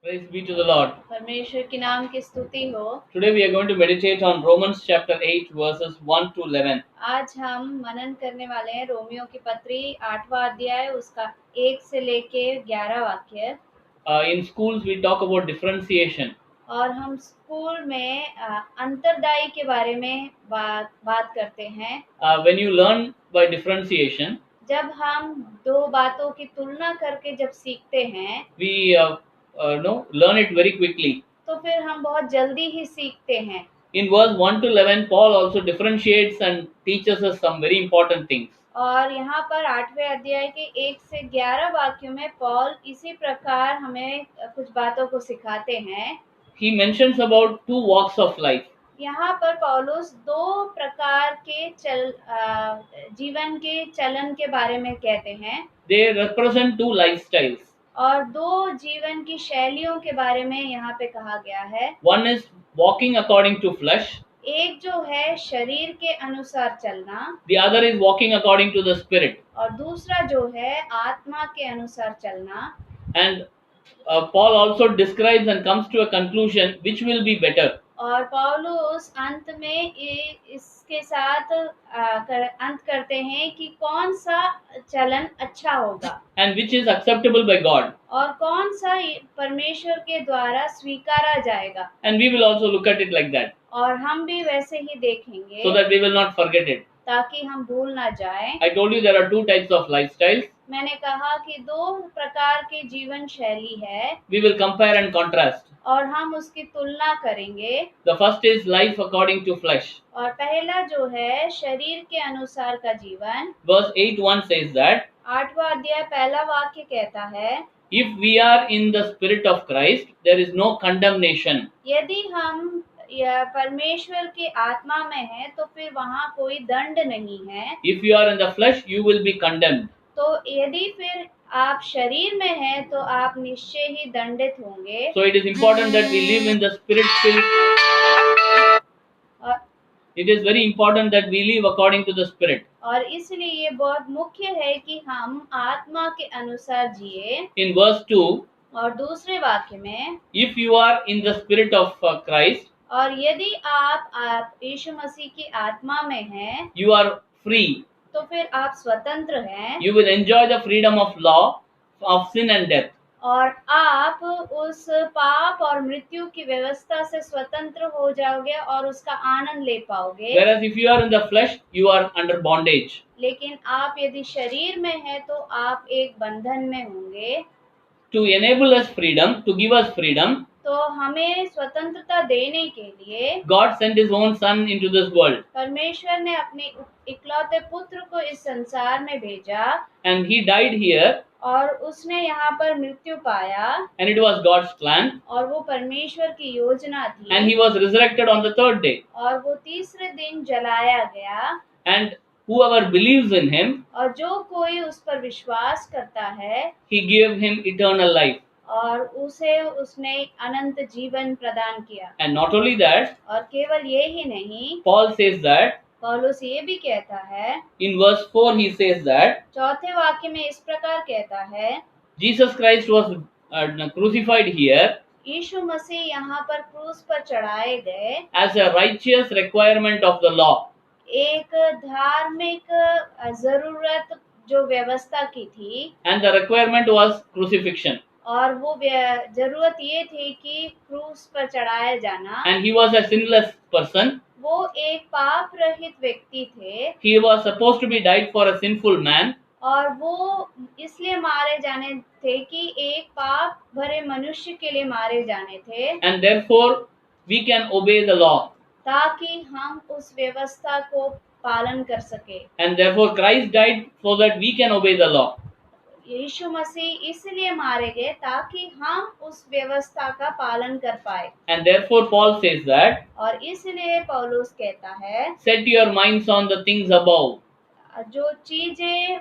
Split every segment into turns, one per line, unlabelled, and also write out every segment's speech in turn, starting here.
Praise be to the Lord.
परमेश्वर के नाम की स्तुति हो।
Today we are going to meditate on Romans chapter 8 verses 1 to 11.
आज हम मनन करने वाले हैं रोमियो की पत्री 8वां अध्याय उसका 1 से लेके 11 वाक्य।
In schools we talk about differentiation.
और हम स्कूल में अंतर्दायी के बारे में बात करते हैं।
When you learn by differentiation,
जब हम दो बातों की तुलना करके जब सीखते हैं
we learn it very quickly.
तो फिर हम बहुत जल्दी ही सीखते हैं।
In verse 1 to 11, Paul also differentiates and teaches us some very important things.
और यहाँ पर 8वें अध्याय के 1 से 11 वाक्यों में पौल इसी प्रकार हमें कुछ बातों को सिखाते हैं।
He mentions about two walks of life.
यहाँ पर पौलुस दो प्रकार के जीवन के चलन के बारे में कहते हैं।
They represent two lifestyles.
और दो जीवन की शैलियों के बारे में यहाँ पे कहा गया है।
One is walking according to flesh.
एक जो है शरीर के अनुसार चलना।
The other is walking according to the spirit.
और दूसरा जो है आत्मा के अनुसार चलना।
And Paul also describes and comes to a conclusion which will be better.
और पौलुस अंत में इसके साथ अंत करते हैं कि कौन सा चलन अच्छा होगा
And which is acceptable by God.
और कौन सा परमेश्वर के द्वारा स्वीकारा जाएगा।
And we will also look at it like that.
और हम भी वैसे ही देखेंगे
so that we will not forget it.
ताकि हम भूल ना जाएं।
I told you there are two types of lifestyles.
मैंने कहा कि दो प्रकार की जीवन शैली है।
We will compare and contrast.
और हम उसकी तुलना करेंगे।
The first is life according to flesh.
और पहला जो है शरीर के अनुसार का जीवन।
Verse 8:1 says that
8वां अध्याय पहला वाक्य कहता है,
if we are in the spirit of Christ, there is no condemnation.
यदि हम परमेश्वर के आत्मा में हैं तो फिर वहाँ कोई दंड नहीं है।
If you are in the flesh, you will be condemned.
तो यदि फिर आप शरीर में हैं तो आप निश्चय ही दंडित होंगे।
So it is important that we live in the spirit filled. It is very important that we live according to the spirit.
और इसलिए ये बहुत मुख्य है कि हम आत्मा के अनुसार जिए।
In verse 2,
और दूसरे वाक्य में,
if you are in the spirit of Christ,
और यदि आप यीशु मसीह की आत्मा में हैं,
you are free.
तो फिर आप स्वतंत्र हैं।
You will enjoy the freedom of law, of sin and death.
और आप उस पाप और मृत्यु की व्यवस्था से स्वतंत्र हो जाओगे और उसका आनंद ले पाओगे।
Whereas if you are in the flesh, you are under bondage.
लेकिन आप यदि शरीर में हैं तो आप एक बंधन में होंगे।
To enable us freedom, to give us freedom,
तो हमें स्वतंत्रता देने के लिए
God sent His own Son into this world.
परमेश्वर ने अपने इकलौते पुत्र को इस संसार में भेजा।
And He died here.
और उसने यहाँ पर मृत्यु पाया।
And it was God's plan.
और वो परमेश्वर की योजना थी।
And He was resurrected on the third day.
और वो तीसरे दिन जलाया गया।
And whoever believes in Him,
और जो कोई उस पर विश्वास करता है,
He gave him eternal life.
और उसे उसने अनंत जीवन प्रदान किया।
And not only that,
और केवल ये ही नहीं,
Paul says that
पौलुस ये भी कहता है,
in verse 4 he says that
चौथे वाक्य में इस प्रकार कहता है,
Jesus Christ was crucified here
यीशु मसीह यहाँ पर क्रूस पर चढ़ाए गए
as a righteous requirement of the law.
एक धार्मिक जरूरत जो व्यवस्था की थी।
And the requirement was crucifixion.
और वो जरूरत ये थी कि क्रूस पर चढ़ाया जाना।
And he was a sinless person.
वो एक पाप रहित व्यक्ति थे।
He was supposed to be died for a sinful man.
और वो इसलिए मारे जाने थे कि एक पाप भरे मनुष्य के लिए मारे जाने थे।
And therefore we can obey the law.
ताकि हम उस व्यवस्था को पालन कर सके।
And therefore Christ died so that we can obey the law.
यीशु मसीह इसलिए मारे गए ताकि हम उस व्यवस्था का पालन कर पाए।
And therefore Paul says that
और इसलिए पौलुस कहता है,
set your minds on the things above.
जो चीजें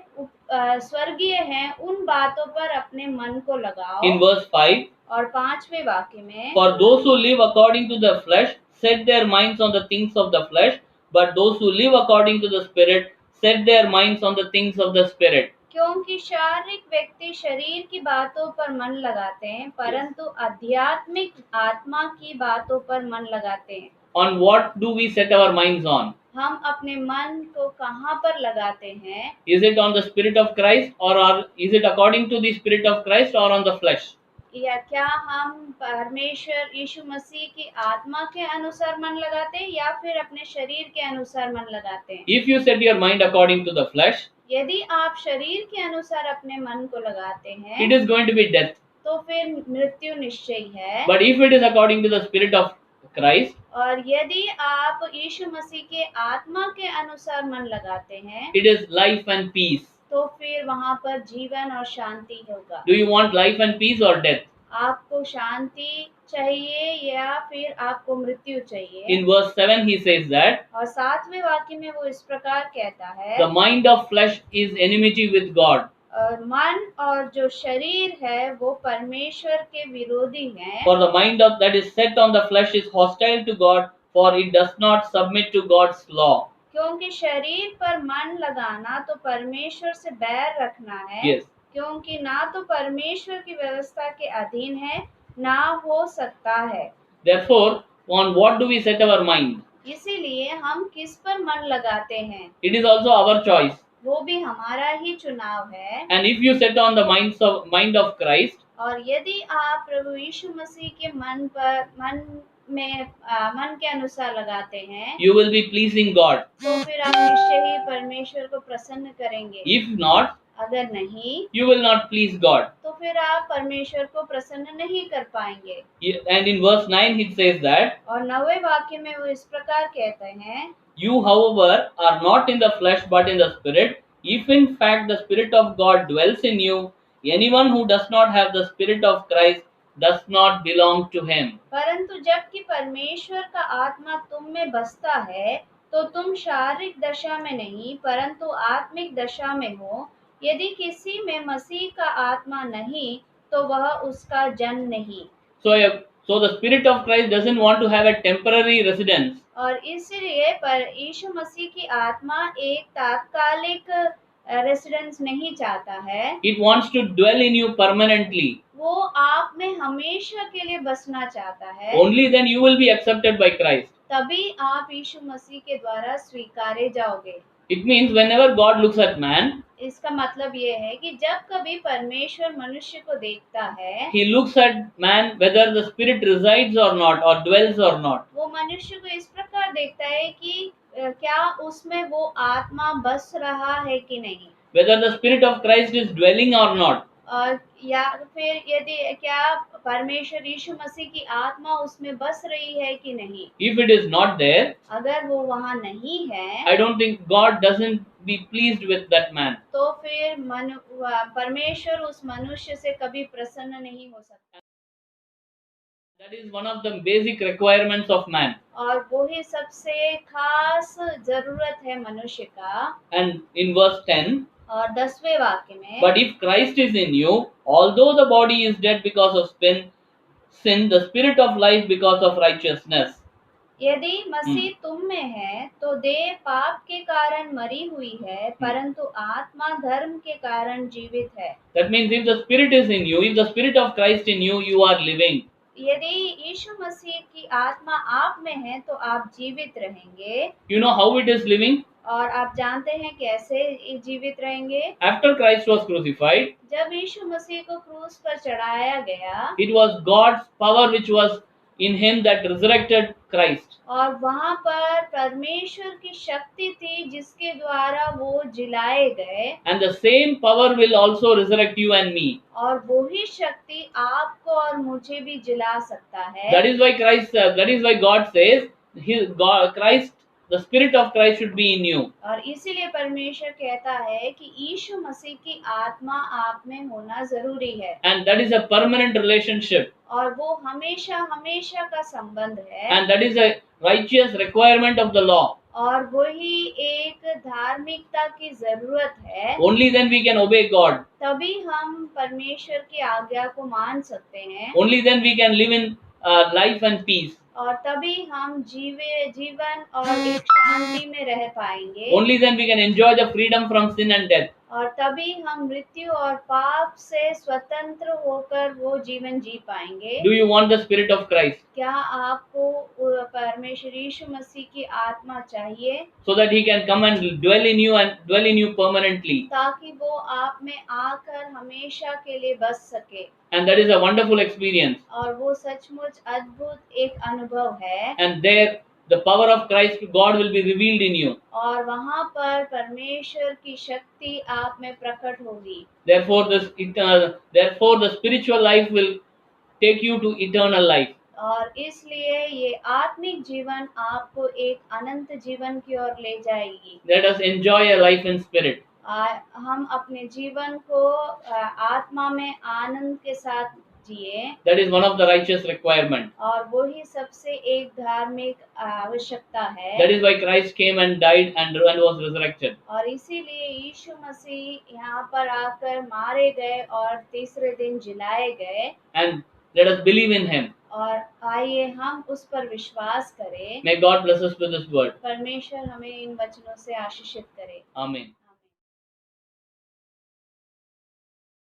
स्वर्गीय हैं उन बातों पर अपने मन को लगाओ।
In verse 5,
और 5वें वाक्य में,
for those who live according to the flesh set their minds on the things of the flesh, but those who live according to the spirit set their minds on the things of the spirit.
क्योंकि शारीरिक व्यक्ति शरीर की बातों पर मन लगाते हैं, परंतु आध्यात्मिक आत्मा की बातों पर मन लगाते हैं।
On what do we set our minds on?
हम अपने मन को कहाँ पर लगाते हैं?
Is it on the Spirit of Christ, or is it according to the Spirit of Christ, or on the flesh?
या क्या हम परमेश्वर यीशु मसीह की आत्मा के अनुसार मन लगाते हैं या फिर अपने शरीर के अनुसार मन लगाते हैं?
If you set your mind according to the flesh,
यदि आप शरीर के अनुसार अपने मन को लगाते
it
हैं
is going to be death.
तो फिर मृत्यु निश्चय है।
But if it is according to the Spirit of Christ,
और यदि आप यीशु मसीह के आत्मा के अनुसार मन लगाते हैं
it is life and peace.
तो फिर वहाँ पर जीवन और शांति होगा।
Do you want life and peace or death?
आपको शांति चाहिए या फिर आपको मृत्यु चाहिए?
In verse 7 he says that
और 7वें वाक्य में वो इस प्रकार कहता है,
the mind of flesh is enmity with God.
और मन और जो शरीर है वो परमेश्वर के विरोधी हैं।
For the mind of that is set on the flesh is hostile to God, for it does not submit to God's law.
क्योंकि शरीर पर मन लगाना तो परमेश्वर से बैर रखना है।
Yes.
क्योंकि ना तो परमेश्वर की व्यवस्था के अधीन है ना हो सकता है।
Therefore, on what do we set our mind?
इसीलिए हम किस पर मन लगाते हैं
It is also our choice.
वो भी हमारा ही चुनाव है।
And if you set on the mind of Christ,
और यदि आप प्रभु यीशु मसीह के मन के अनुसार लगाते हैं
you will be pleasing God.
तो फिर आप निश्चय ही परमेश्वर को प्रसन्न करेंगे।
If not,
अगर नहीं
you will not please God.
तो फिर आप परमेश्वर को प्रसन्न नहीं कर पाएंगे।
And in verse 9 it says that,
और 9वें वाक्य में वो इस प्रकार कहते हैं,
you however are not in the flesh but in the Spirit, if in fact the Spirit of God dwells in you. Anyone who does not have the Spirit of Christ does not belong to him.
परंतु जबकि परमेश्वर का आत्मा तुम में बसता है तो तुम शारीरिक दशा में नहीं परंतु आत्मिक दशा में हो। यदि किसी में मसीह का आत्मा नहीं तो वह उसका जन नहीं।
So the Spirit of Christ doesn't want to have a temporary residence.
और इसलिए पर यीशु मसीह की आत्मा एक तात्कालिक रेसिडेंस नहीं चाहता है।
It wants to dwell in you permanently.
वो आप में हमेशा के लिए बसना चाहता है।
Only then you will be accepted by Christ.
तभी आप यीशु मसीह के द्वारा स्वीकारे जाओगे।
It means whenever God looks at man,
इसका मतलब ये है कि जब कभी परमेश्वर मनुष्य को देखता है,
he looks at man whether the Spirit resides or not, or dwells or not.
वो मनुष्य को इस प्रकार देखता है कि क्या उसमें वो आत्मा बस रहा है कि नहीं,
Whether the Spirit of Christ is dwelling or not.
और या फिर यदि क्या परमेश्वर यीशु मसीह की आत्मा उसमें बस रही है कि नहीं।
If it is not there,
अगर वो वहाँ नहीं है,
I don't think God doesn't be pleased with that man.
तो फिर परमेश्वर उस मनुष्य से कभी प्रसन्न नहीं हो सकता।
That is one of the basic requirements of man.
और वो ही सबसे खास जरूरत है मनुष्य का।
And in verse 10,
और 10वें वाक्य में,
but if Christ is in you, although the body is dead because of sin, the Spirit of life because of righteousness.
यदि मसीह तुम में है तो देह पाप के कारण मरी हुई है परंतु आत्मा धर्म के कारण जीवित है।
That means if the Spirit is in you, if the Spirit of Christ in you, you are living.
यदि यीशु मसीह की आत्मा आप में है तो आप जीवित रहेंगे।
You know how it is living?
और आप जानते हैं कैसे जीवित रहेंगे?
After Christ was crucified,
जब यीशु मसीह को क्रूस पर चढ़ाया गया,
it was God's power which was in him that resurrected Christ.
और वहाँ पर परमेश्वर की शक्ति थी जिसके द्वारा वो जिलाए गए।
And the same power will also resurrect you and me.
और वही शक्ति आपको और मुझे भी जिला सकता है।
That is why God says, Christ, the Spirit of Christ should be in you.
और इसीलिए परमेश्वर कहता है कि यीशु मसीह की आत्मा आप में होना जरूरी है।
And that is a permanent relationship.
और वो हमेशा हमेशा का संबंध है।
And that is a righteous requirement of the law.
और वही एक धार्मिकता की जरूरत है।
Only then we can obey God.
तभी हम परमेश्वर की आज्ञा को मान सकते हैं।
Only then we can live in life and peace.
और तभी हम जीवन और एक शांति में रह पाएंगे।
Only then we can enjoy the freedom from sin and death.
और तभी हम मृत्यु और पाप से स्वतंत्र होकर वो जीवन जी पाएंगे।
Do you want the Spirit of Christ
क्या आपको परमेश्वर यीशु मसीह की आत्मा चाहिए,
so that He can come and dwell in you and dwell in you permanently?
ताकि वो आप में आकर हमेशा के लिए बस सके?
And that is a wonderful experience.
और वो सचमुच अद्भुत एक अनुभव है।
And there, the power of Christ, God will be revealed in you.
और वहाँ पर परमेश्वर की शक्ति आप में प्रकट होगी।
Therefore, therefore, the spiritual life will take you to eternal life.
और इसलिए ये आत्मिक जीवन आपको एक अनंत जीवन की ओर ले जाएगी।
Let us enjoy a life in spirit.
हम अपने जीवन को आत्मा में आनंद के साथ जिए।
That is one of the righteous requirement.
और वही सबसे एक धार्मिक आवश्यकता है।
That is why Christ came and died and was resurrected.
और इसीलिए यीशु मसीह यहाँ पर आकर मारे गए और तीसरे दिन जिलाए गए।
And let us believe in Him.
और आइए हम उस पर विश्वास करें।
May God bless us with His word.
परमेश्वर हमें इन वचनों से आशीषित करे।
Amen.